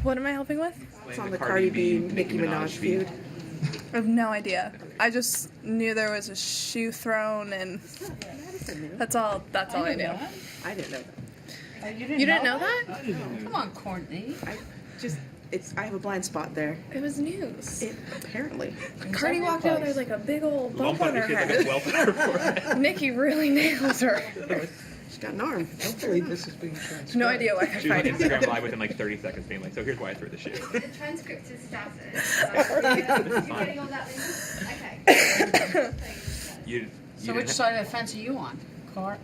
What am I helping with? It's on the Cardi B, Nicki Minaj feud. I have no idea. I just knew there was a shoe thrown, and that's all I knew. I didn't know that. You didn't know that? Come on, Courtney. I have a blind spot there. It was news. Apparently. Cardi walked out, there's like a big old bump on her head. Nicki really nails her. She's got an arm. Hopefully this is being transcribed. No idea why they're She was on fighting. Instagram Live within like 30 seconds being like, so here's why I threw the shoe. The transcript is static. You're getting all that later? Okay. So which side of the fence are you on? I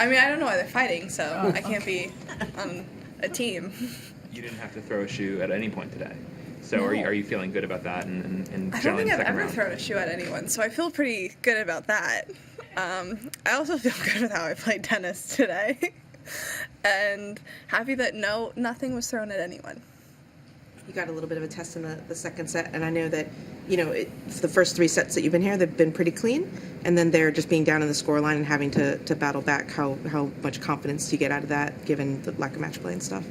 mean, I don't know why they're fighting, so I can't be on a team. You didn't have to throw a shoe at any point today. So No. are you feeling good about that? And I don't generally in think the I've second ever round? thrown a shoe at anyone, so I feel pretty good about that. I also feel good with how I played tennis today, and happy that nothing was thrown at anyone. You got a little bit of a test in the second set, and I know that, the first 3 sets that you've been here, they've been pretty clean, and then they're just being down in the scoreline and having to battle back. How much confidence do you get out of that, given the lack of match play and stuff?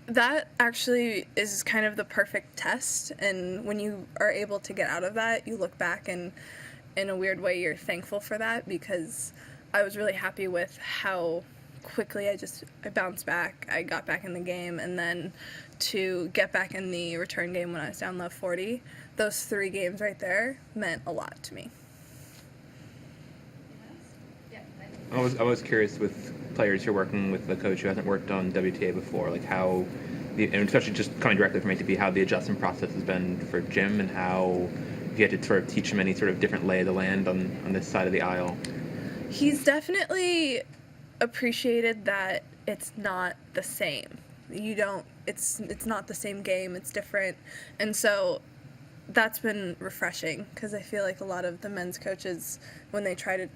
That actually is kind of the perfect test, and when you are able to get out of that, you look back and in a weird way you're thankful for that, because I was really happy with how quickly I bounced back. I got back in the game, and then to get back in the return game when I was down love 40, those 3 games right there meant a lot to me. I was curious with players you're working with, the coach who hasn't worked on WTA before, like how, and especially just coming directly from ATP, how the adjustment process has been for Jim, and how you had to sort of teach him any sort of different lay of the land on this side of the aisle. He's definitely appreciated that it's not the same. It's not the same game, it's different. And so that's been refreshing, because I feel like a lot of the men's coaches, when they try to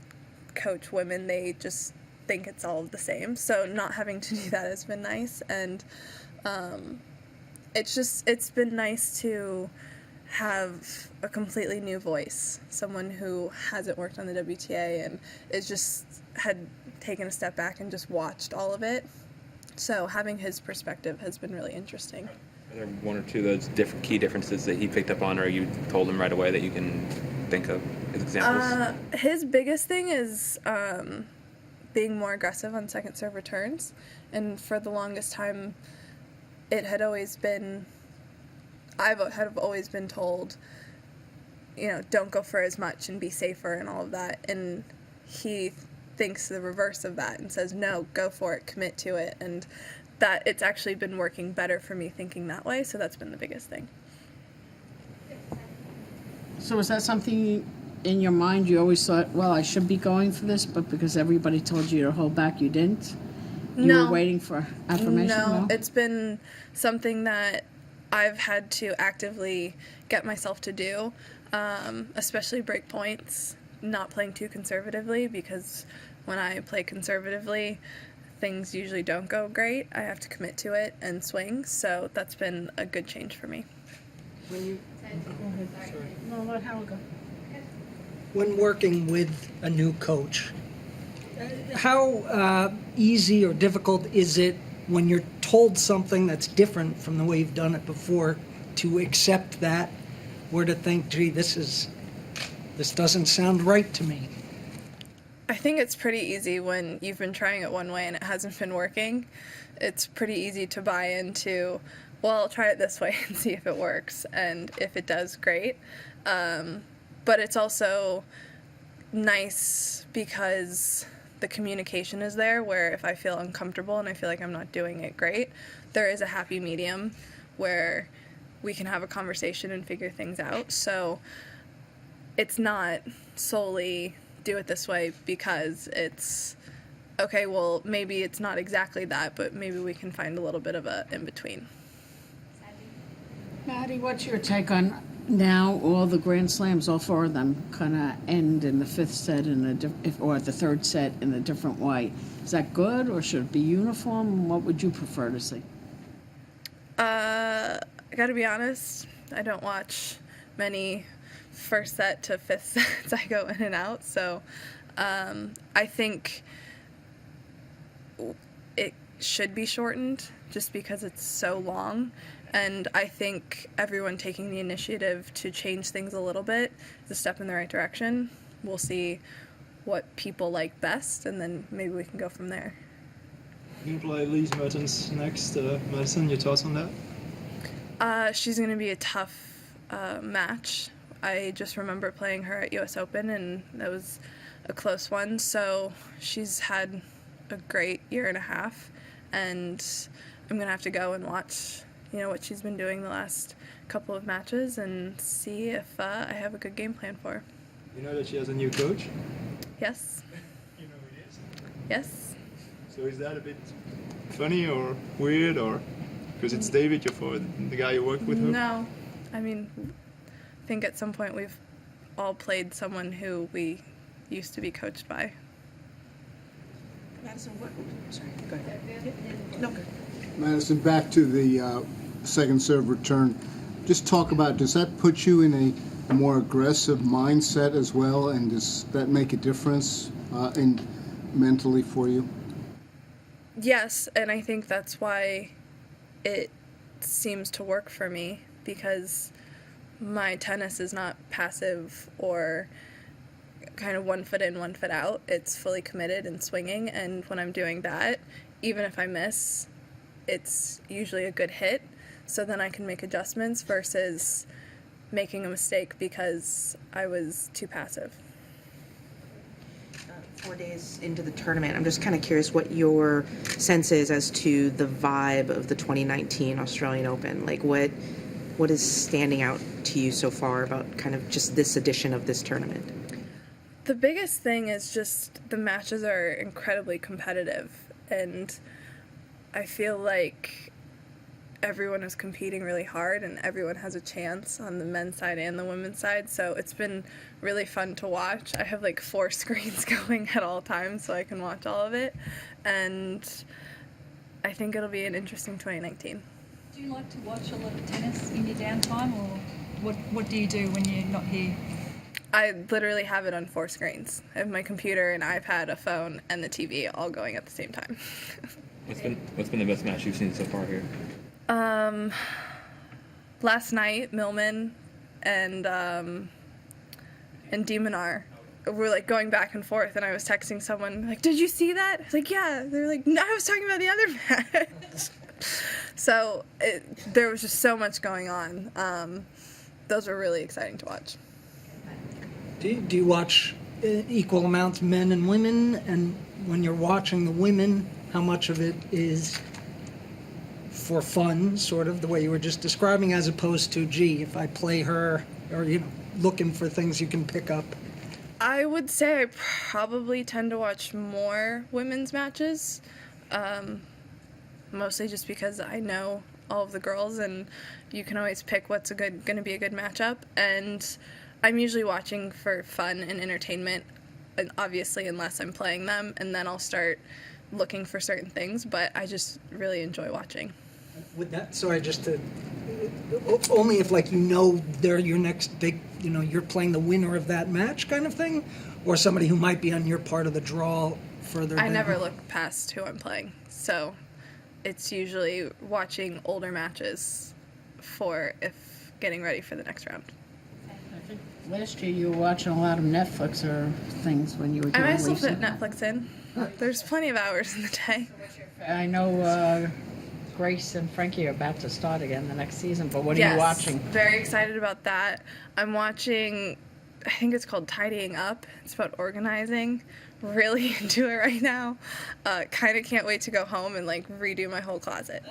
coach women, they just think it's all the same. So not having to do that has been nice, and it's been nice to have a completely new voice, someone who hasn't worked on the WTA and had taken a step back and just watched all of it. So having his perspective has been really interesting. Are there one or two of those key differences that he picked up on, or you told him right away that you can think of as examples? His biggest thing is being more aggressive on second serve returns, and for the longest time I've always been told, don't go for as much and be safer and all of that, and he thinks the reverse of that and says, no, go for it, commit to it, and that it's actually been working better for me thinking that way, so that's been the biggest thing. So was that something in your mind you always thought, well, I should be going for this, but because everybody told you to hold back, you didn't? You were waiting for affirmation? No, it's been something that I've had to actively get myself to do, especially break points, not playing too conservatively, because when I play conservatively, things usually don't go great. I have to commit to it and swing, so that's been a good change for me. No, let Howard go. When working with a new coach, how easy or difficult is it when you're told something that's different from the way you've done it before to accept that, or to think, gee, this doesn't sound right to me? I think it's pretty easy when you've been trying it one way and it hasn't been working. It's pretty easy to buy into, well, I'll try it this way and see if it works, and if it does, great. But it's also nice because the communication is there, where if I feel uncomfortable and I feel like I'm not doing it great, there is a happy medium where we can have a conversation and figure things out. So it's not solely do it this way because it's, okay, well, maybe it's not exactly that, but maybe we can find a little bit of a in-between. Maddie, what's your take on now all the Grand Slams, all 4 of them, kind of end in the 5th set or the 3rd set in a different way? Is that good, or should it be uniform? What would you prefer to see? I gotta be honest, I don't watch many 1st set to 5th sets. I go in and out, so I think should be shortened just because it's so long. And I think everyone taking the initiative to change things a little bit is a step in the right direction. We'll see what people like best, and then maybe we can go from there. You're going to play Lise Mertens next. Madison, your thoughts on that? She's going to be a tough match. I just remember playing her at US Open, and that was a close one. So she's had a great year and a half, and I'm going to have to go and watch what she's been doing the last couple of matches and see if I have a good game plan for her. You know that she has a new coach? Yes. You know who it is? Yes. So is that a bit funny or weird, or because it's David, the guy you worked with? No. I mean, I think at some point we've all played someone who we used to be coached by. Madison, what? Sorry, go ahead. No, good. Madison, back to the second serve return. Just talk about, does that put you in a more aggressive mindset as well, and does that make a difference mentally for you? Yes, and I think that's why it seems to work for me, because my tennis is not passive or kind of 1 foot in, 1 foot out. It's fully committed and swinging, and when I'm doing that, even if I miss, it's usually a good hit, so then I can make adjustments versus making a mistake because I was too passive. 4 days into the tournament, I'm just kind of curious what your sense is as to the vibe of the 2019 Australian Open. Like, what is standing out to you so far about kind of just this edition of this tournament? The biggest thing is just the matches are incredibly competitive, and I feel like everyone is competing really hard and everyone has a chance on the men's side and the women's side, so it's been really fun to watch. I have like 4 screens going at all times so I can watch all of it, and I think it'll be an interesting 2019. Do you like to watch a lot of tennis in your downtime, or what do you do when you're not here? I literally have it on 4 screens. I have my computer, an iPad, a phone, and the TV all going at the same time. What's been the best match you've seen so far here? Last night, Millman and Demonar were like going back and forth, and I was texting someone like, "Did you see that?" I was like, "Yeah." They were like, "No, I was talking about the other match." So there was just so much going on. Those were really exciting to watch. Do you watch equal amounts men and women? And when you're watching the women, how much of it is for fun, sort of the way you were just describing, as opposed to, gee, if I play her, or looking for things you can pick up? I would say I probably tend to watch more women's matches, mostly just because I know all of the girls, and you can always pick what's going to be a good matchup. And I'm usually watching for fun and entertainment, and obviously unless I'm playing them, and then I'll start looking for certain things, but I just really enjoy watching. With that, sorry, just to only if they're your next big, you're playing the winner of that match kind of thing, or somebody who might be on your part of the draw further down. I never look past who I'm playing, so it's usually watching older matches for if getting ready for the next round. I think last year you were watching a lot of Netflix or things when you were doing I might still fit recent. Netflix in. There's plenty of hours in the day. I know Grace and Frankie are about to start again the next season, but what are you watching? Very excited about that. I'm watching, I think it's called Tidying Up. It's about organizing. Really into it right now. Kind of can't wait to go home and redo my whole closet.